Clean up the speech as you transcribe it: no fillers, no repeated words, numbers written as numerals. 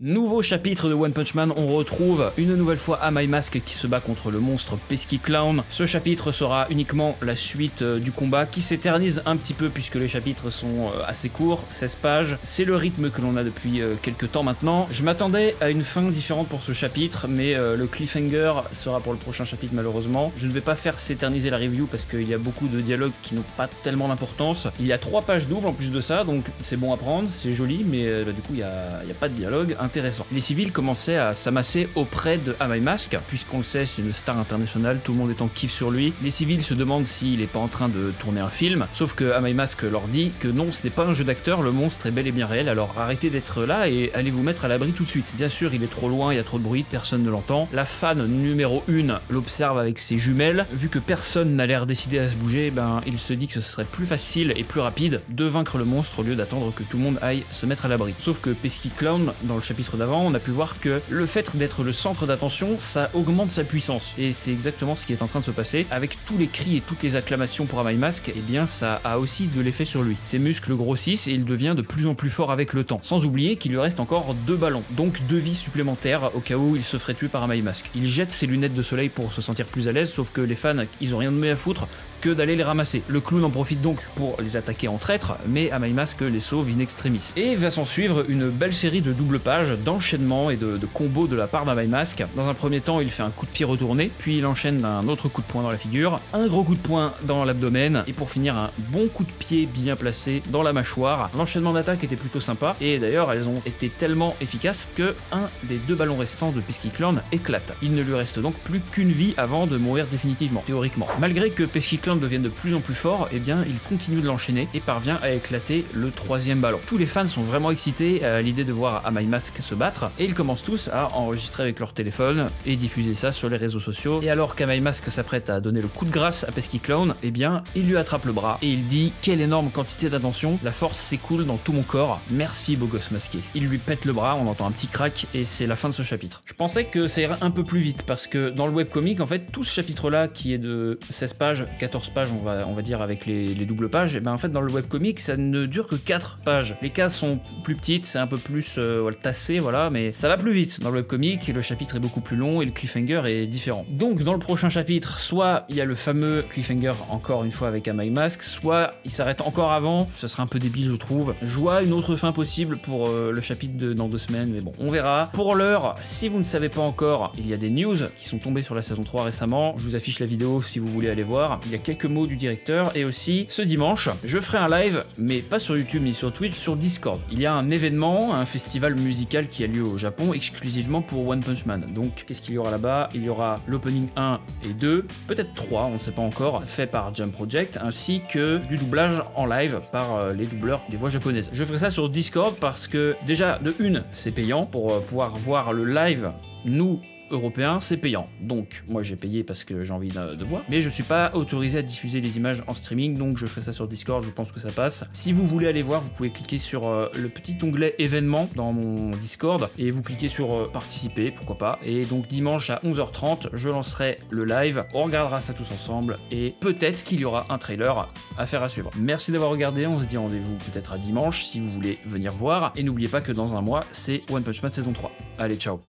Nouveau chapitre de One Punch Man, on retrouve une nouvelle fois Amai Mask qui se bat contre le monstre Pesky Clown. Ce chapitre sera uniquement la suite du combat qui s'éternise un petit peu puisque les chapitres sont assez courts, 16 pages. C'est le rythme que l'on a depuis quelques temps maintenant. Je m'attendais à une fin différente pour ce chapitre, mais le cliffhanger sera pour le prochain chapitre malheureusement. Je ne vais pas faire s'éterniser la review parce qu'il y a beaucoup de dialogues qui n'ont pas tellement d'importance. Il y a 3 pages doubles en plus de ça, donc c'est bon à prendre, c'est joli, mais du coup il n'y a pas de dialogue intéressant. Les civils commençaient à s'amasser auprès de Amai Mask, puisqu'on le sait, c'est une star internationale, tout le monde est en kiff sur lui. Les civils se demandent s'il est pas en train de tourner un film, sauf que Amai Mask leur dit que non, ce n'est pas un jeu d'acteur, le monstre est bel et bien réel, alors arrêtez d'être là et allez vous mettre à l'abri tout de suite. Bien sûr, il est trop loin, il y a trop de bruit, personne ne l'entend. La fan numéro 1 l'observe avec ses jumelles. Vu que personne n'a l'air décidé à se bouger, ben il se dit que ce serait plus facile et plus rapide de vaincre le monstre au lieu d'attendre que tout le monde aille se mettre à l'abri. Sauf que Pesky Clown, dans le chapitre d'avant, on a pu voir que le fait d'être le centre d'attention, ça augmente sa puissance. Et c'est exactement ce qui est en train de se passer. Avec tous les cris et toutes les acclamations pour Amai Mask, eh bien ça a aussi de l'effet sur lui. Ses muscles grossissent et il devient de plus en plus fort avec le temps. Sans oublier qu'il lui reste encore 2 ballons, donc 2 vies supplémentaires au cas où il se ferait tuer par Amai Mask. Il jette ses lunettes de soleil pour se sentir plus à l'aise, sauf que les fans, ils ont rien de mieux à foutre que d'aller les ramasser. Le clown en profite donc pour les attaquer en traître, mais Amai Mask les sauve in extremis. Et va s'en suivre une belle série de double pages, d'enchaînements et de combos de la part d'Amai Mask. Dans un premier temps, il fait un coup de pied retourné, puis il enchaîne d'un autre coup de poing dans la figure, un gros coup de poing dans l'abdomen, et pour finir un bon coup de pied bien placé dans la mâchoire. L'enchaînement d'attaques était plutôt sympa, et d'ailleurs elles ont été tellement efficaces que un des 2 ballons restants de Pesky Clown éclate. Il ne lui reste donc plus qu'une vie avant de mourir définitivement, théoriquement. Malgré que Pesky Clown devienne de plus en plus fort, eh bien il continue de l'enchaîner et parvient à éclater le 3e ballon. Tous les fans sont vraiment excités à l'idée de voir Amai Mask se battre, et ils commencent tous à enregistrer avec leur téléphone et diffuser ça sur les réseaux sociaux. Et alors qu'Amai Mask s'apprête à donner le coup de grâce à Pesky Clown, eh bien il lui attrape le bras et il dit: quelle énorme quantité d'attention, la force s'écoule dans tout mon corps, merci beau gosse masqué. Il lui pète le bras, on entend un petit crack et c'est la fin de ce chapitre. Je pensais que ça irait un peu plus vite parce que dans le webcomic, en fait, tout ce chapitre là qui est de 16 pages, 14 pages on va dire avec les doubles pages, et ben en fait dans le webcomic ça ne dure que 4 pages. Les cases sont plus petites, c'est un peu plus tassé, voilà, mais ça va plus vite. Dans le webcomic, le chapitre est beaucoup plus long et le cliffhanger est différent. Donc dans le prochain chapitre, soit il y a le fameux cliffhanger encore une fois avec Amai Mask, soit il s'arrête encore avant, ça serait un peu débile je trouve. Je vois une autre fin possible pour le chapitre dans 2 semaines, mais bon, on verra. Pour l'heure, si vous ne savez pas encore, il y a des news qui sont tombées sur la saison 3 récemment, je vous affiche la vidéo si vous voulez aller voir. Il y a quelques mots du directeur, et aussi ce dimanche, je ferai un live, mais pas sur YouTube ni sur Twitch, sur Discord. Il y a un événement, un festival musical qui a lieu au Japon exclusivement pour One Punch Man. Donc qu'est-ce qu'il y aura là-bas? Il y aura l'opening 1 et 2, peut-être 3, on ne sait pas encore, fait par Jump Project, ainsi que du doublage en live par les doubleurs des voix japonaises. Je ferai ça sur Discord parce que déjà, de une, c'est payant pour pouvoir voir le live. Nous, européen, c'est payant. Donc, moi j'ai payé parce que j'ai envie de voir. Mais je suis pas autorisé à diffuser les images en streaming, donc je ferai ça sur Discord, je pense que ça passe. Si vous voulez aller voir, vous pouvez cliquer sur le petit onglet événements dans mon Discord et vous cliquez sur participer, pourquoi pas. Et donc dimanche à 11h30, je lancerai le live. On regardera ça tous ensemble et peut-être qu'il y aura un trailer à faire à suivre. Merci d'avoir regardé, on se dit rendez-vous peut-être à dimanche si vous voulez venir voir. Et n'oubliez pas que dans un mois, c'est One Punch Man saison 3. Allez, ciao.